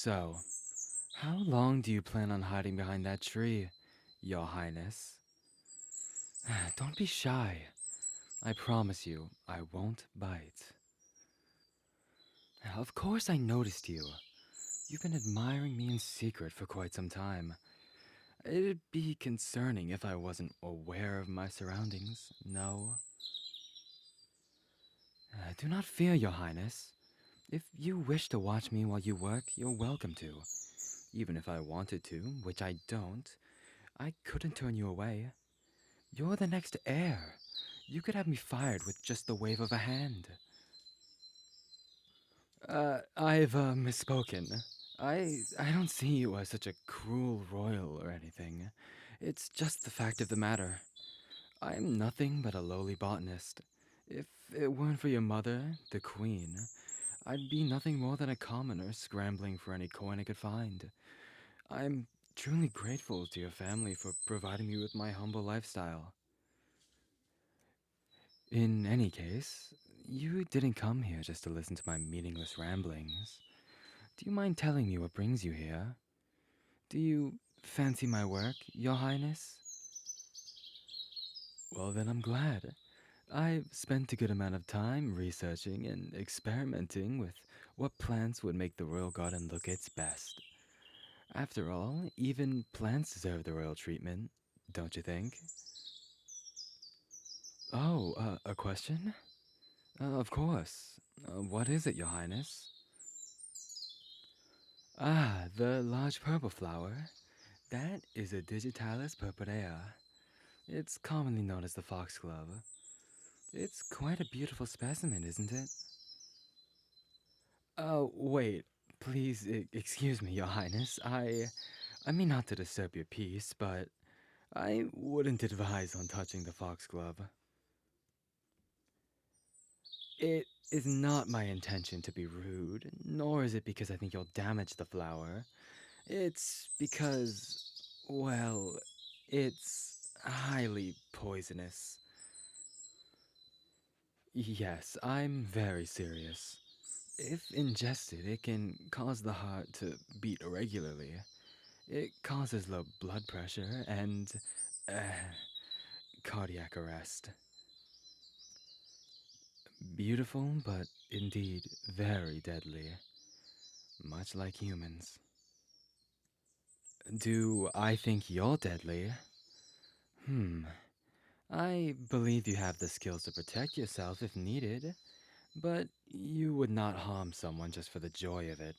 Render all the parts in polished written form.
So, how long do you plan on hiding behind that tree, Your Highness? Don't be shy. I promise you, I won't bite. Of course, I noticed you. You've been admiring me in secret for quite some time. It'd be concerning if I wasn't aware of my surroundings, no? Do not fear, Your Highness. If you wish to watch me while you work, you're welcome to. Even if I wanted to, which I don't, I couldn't turn you away. You're the next heir. You could have me fired with just the wave of a hand. I've misspoken. I don't see you as such a cruel royal or anything. It's just the fact of the matter. I'm nothing but a lowly botanist. If it weren't for your mother, the queen, I'd be nothing more than a commoner scrambling for any coin I could find. I'm truly grateful to your family for providing me with my humble lifestyle. In any case, you didn't come here just to listen to my meaningless ramblings. Do you mind telling me what brings you here? Do you fancy my work, Your Highness? Well, then I'm glad. I've spent a good amount of time researching and experimenting with what plants would make the royal garden look its best. After all, even plants deserve the royal treatment, don't you think? Oh, a question? Of course. What is it, Your Highness? Ah, the large purple flower. That is a Digitalis purpurea. It's commonly known as the foxglove. It's quite a beautiful specimen, isn't it? Oh, wait. Please, excuse me, Your Highness. I mean not to disturb your peace, but I wouldn't advise on touching the foxglove. It is not my intention to be rude, nor is it because I think you'll damage the flower. It's because, well, it's highly poisonous. Yes, I'm very serious. If ingested, it can cause the heart to beat irregularly. It causes low blood pressure and uh, cardiac arrest. Beautiful, but indeed very deadly, much like humans. Do I think you're deadly? Hmm. I believe you have the skills to protect yourself if needed, but you would not harm someone just for the joy of it.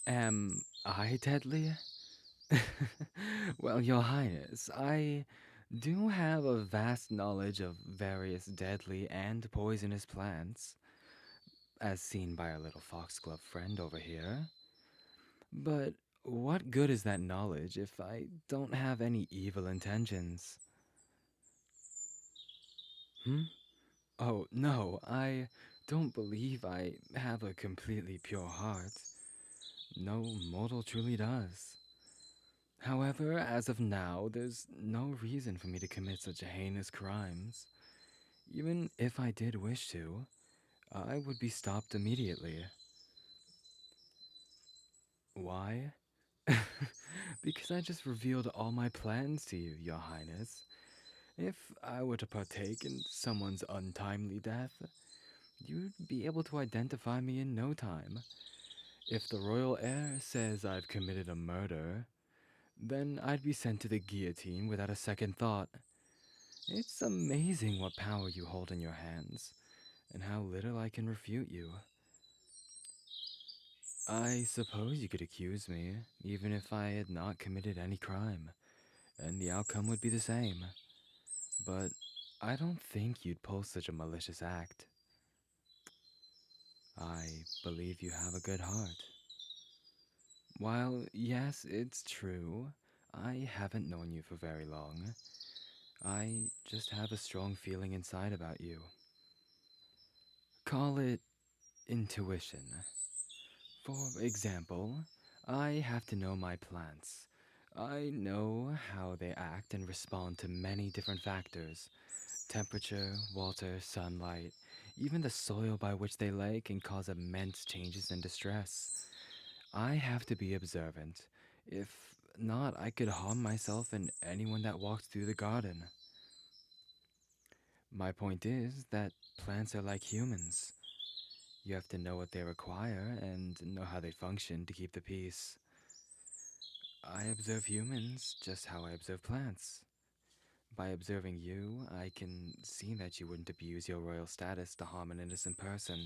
Am I deadly? Well, Your Highness, I do have a vast knowledge of various deadly and poisonous plants, as seen by our little foxglove friend over here. But what good is that knowledge if I don't have any evil intentions? Hmm? Oh, no, I don't believe I have a completely pure heart. No mortal truly does. However, as of now, there's no reason for me to commit such heinous crimes. Even if I did wish to, I would be stopped immediately. Why? Because I just revealed all my plans to you, Your Highness. If I were to partake in someone's untimely death, you'd be able to identify me in no time. If the royal heir says I've committed a murder, then I'd be sent to the guillotine without a second thought. It's amazing what power you hold in your hands, and how little I can refute you. I suppose you could accuse me, even if I had not committed any crime, and the outcome would be the same. But I don't think you'd pull such a malicious act. I believe you have a good heart. While, yes, it's true, I haven't known you for very long. I just have a strong feeling inside about you. Call it intuition. For example, I have to know my plants. I know how they act and respond to many different factors: temperature, water, sunlight, even the soil by which they lay can cause immense changes in distress. I have to be observant. If not, I could harm myself and anyone that walks through the garden. My point is that plants are like humans. You have to know what they require and know how they function to keep the peace. I observe humans just how I observe plants. By observing you, I can see that you wouldn't abuse your royal status to harm an innocent person.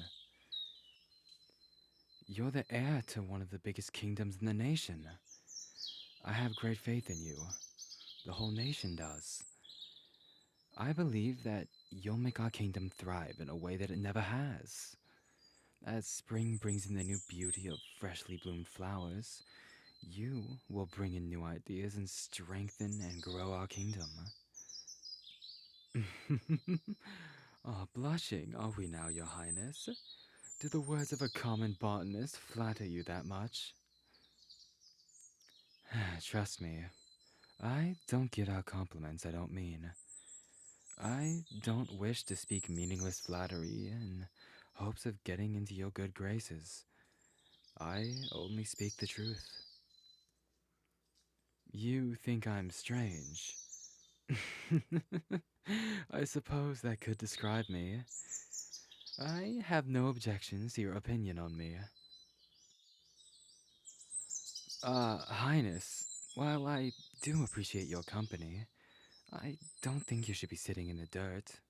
You're the heir to one of the biggest kingdoms in the nation. I have great faith in you. The whole nation does. I believe that you'll make our kingdom thrive in a way that it never has. As spring brings in the new beauty of freshly bloomed flowers, you will bring in new ideas and strengthen and grow our kingdom. Ah, blushing, are we now, Your Highness? Do the words of a common botanist flatter you that much? Trust me, I don't give out compliments I don't mean. I don't wish to speak meaningless flattery in hopes of getting into your good graces. I only speak the truth. You think I'm strange. I suppose that could describe me. I have no objections to your opinion on me. Highness, while I do appreciate your company, I don't think you should be sitting in the dirt.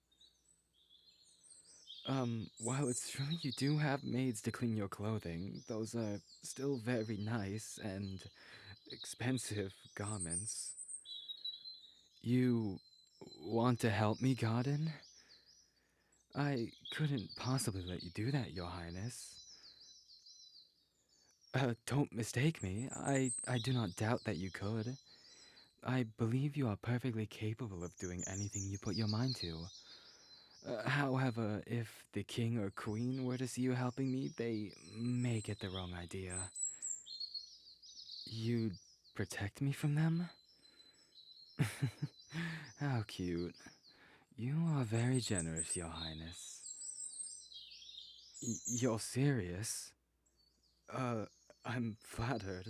While it's true you do have maids to clean your clothing, those are still very nice and expensive garments. You want to help me, garden? I couldn't possibly let you do that, Your Highness. Don't mistake me. I do not doubt that you could. I believe you are perfectly capable of doing anything you put your mind to. However, if the king or queen were to see you helping me, they may get the wrong idea. You'd protect me from them? How cute. You are very generous, Your Highness. You're serious? Uh, I'm flattered.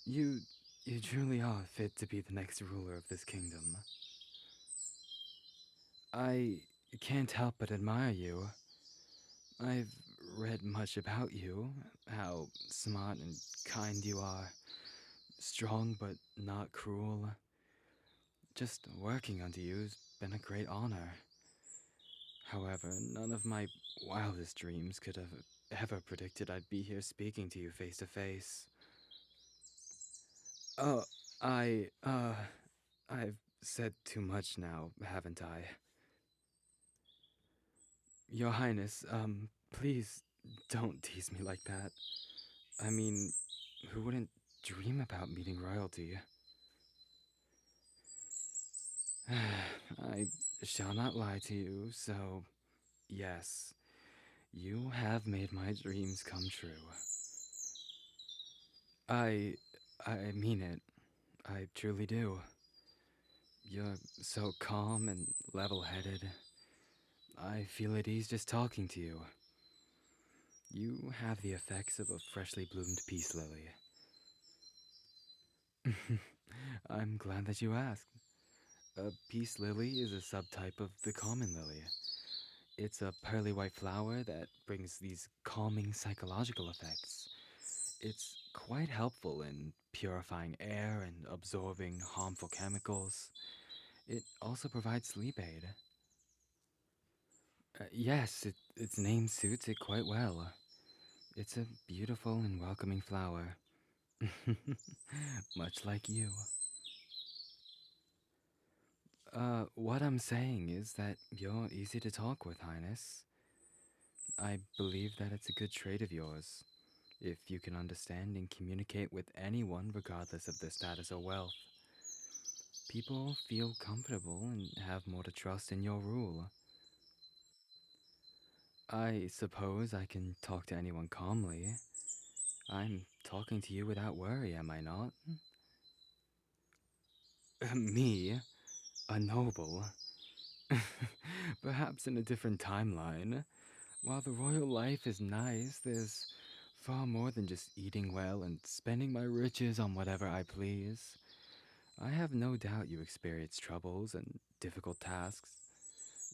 You, you truly are fit to be the next ruler of this kingdom. I can't help but admire you. I've read much about you, how smart and kind you are, strong but not cruel. Just working under you's been a great honor. However, none of my wildest dreams could have ever predicted I'd be here speaking to you face to face. Oh, I've said too much now, haven't I? Your Highness, please don't tease me like that. I mean, who wouldn't dream about meeting royalty? I shall not lie to you, so yes, you have made my dreams come true. I I mean it. I truly do. You're so calm and level-headed. I feel at ease just talking to you. You have the effects of a freshly bloomed peace lily. I'm glad that you asked. A peace lily is a subtype of the common lily. It's a pearly white flower that brings these calming psychological effects. It's quite helpful in purifying air and absorbing harmful chemicals. It also provides sleep aid. Yes, its name suits it quite well. It's a beautiful and welcoming flower. Much like you. What I'm saying is that you're easy to talk with, Highness. I believe that it's a good trait of yours. If you can understand and communicate with anyone regardless of their status or wealth, people feel comfortable and have more to trust in your rule. I suppose I can talk to anyone calmly. I'm talking to you without worry, am I not? Me? A noble? Perhaps in a different timeline. While the royal life is nice, there's far more than just eating well and spending my riches on whatever I please. I have no doubt you experience troubles and difficult tasks.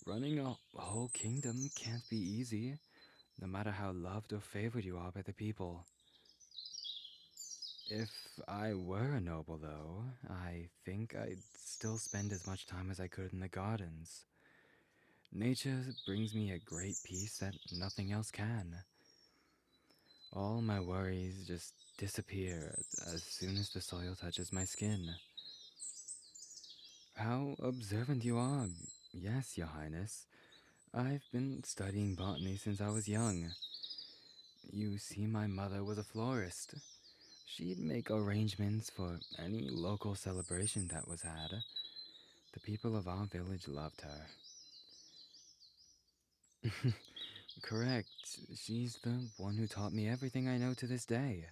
Running a whole kingdom can't be easy, no matter how loved or favored you are by the people. If I were a noble, though, I think I'd still spend as much time as I could in the gardens. Nature brings me a great peace that nothing else can. All my worries just disappear as soon as the soil touches my skin. How observant you are. Yes, Your Highness. I've been studying botany since I was young. You see, my mother was a florist. She'd make arrangements for any local celebration that was had. The people of our village loved her. Correct. She's the one who taught me everything I know to this day.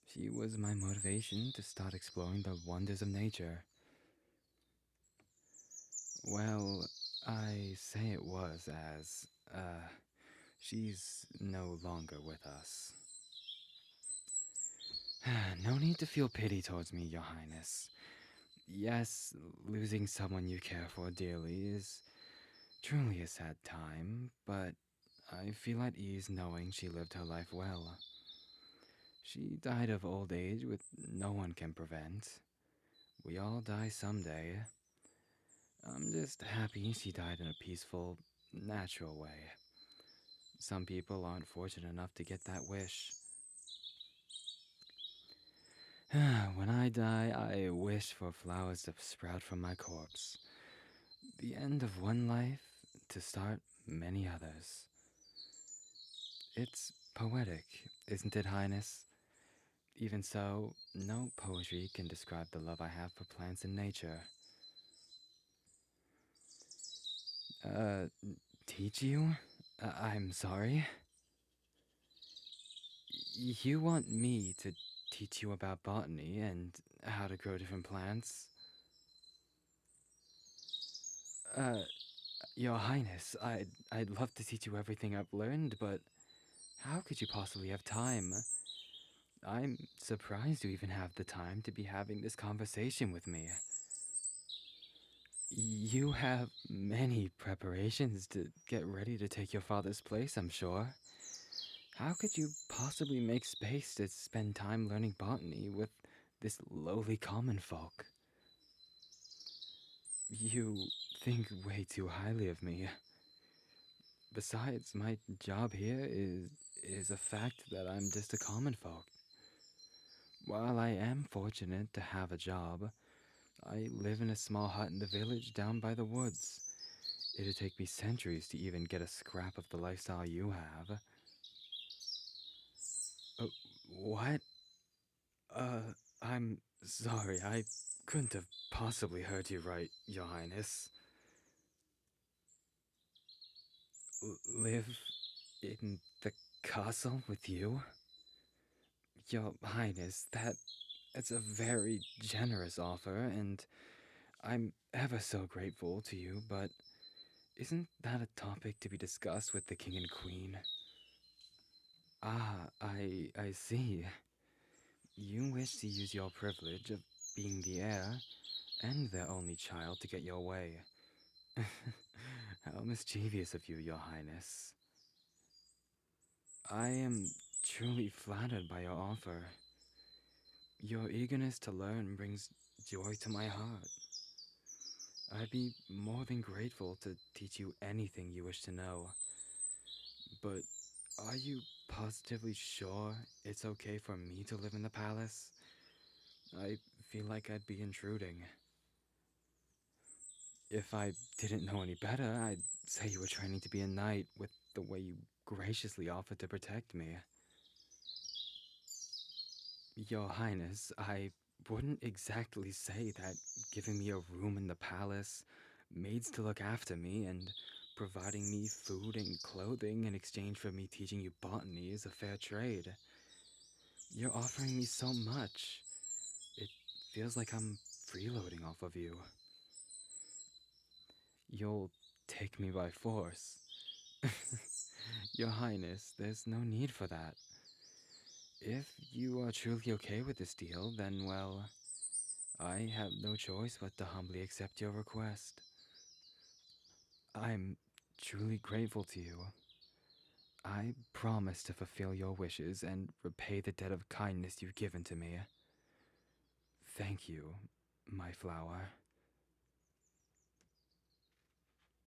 She was my motivation to start exploring the wonders of nature. Well, I say it was as, she's no longer with us. No need to feel pity towards me, Your Highness. Yes, losing someone you care for dearly is truly a sad time, but I feel at ease knowing she lived her life well. She died of old age, which no one can prevent. We all die someday. I'm just happy she died in a peaceful, natural way. Some people aren't fortunate enough to get that wish. When I die, I wish for flowers to sprout from my corpse. The end of one life to start many others. It's poetic, isn't it, Highness? Even so, no poetry can describe the love I have for plants and nature. Uh, teach you? I'm sorry? You want me to teach you about botany and how to grow different plants? Uh, Your Highness, I'd love to teach you everything I've learned, but how could you possibly have time? I'm surprised you even have the time to be having this conversation with me. You have many preparations to get ready to take your father's place, I'm sure. How could you possibly make space to spend time learning botany with this lowly common folk? You think way too highly of me. Besides, my job here is a fact that I'm just a common folk. While I am fortunate to have a job, I live in a small hut in the village down by the woods. It'd take me centuries to even get a scrap of the lifestyle you have. Uh, what? I'm sorry, I couldn't have possibly heard you right, Your Highness. Live in the castle with you? Your Highness, that's a very generous offer, and I'm ever so grateful to you, but isn't that a topic to be discussed with the King and Queen? Ah, I see. You wish to use your privilege of being the heir and their only child to get your way. How mischievous of you, Your Highness. I am truly flattered by your offer. Your eagerness to learn brings joy to my heart. I'd be more than grateful to teach you anything you wish to know. But are you positively sure it's okay for me to live in the palace? I feel like I'd be intruding. If I didn't know any better, I'd say you were training to be a knight with the way you graciously offered to protect me. Your Highness, I wouldn't exactly say that giving me a room in the palace, maids to look after me, and providing me food and clothing in exchange for me teaching you botany is a fair trade. You're offering me so much. It feels like I'm freeloading off of you. You'll take me by force. Your Highness, there's no need for that. If you are truly okay with this deal, then, well, I have no choice but to humbly accept your request. I'm truly grateful to you. I promise to fulfill your wishes and repay the debt of kindness you've given to me. Thank you, my flower.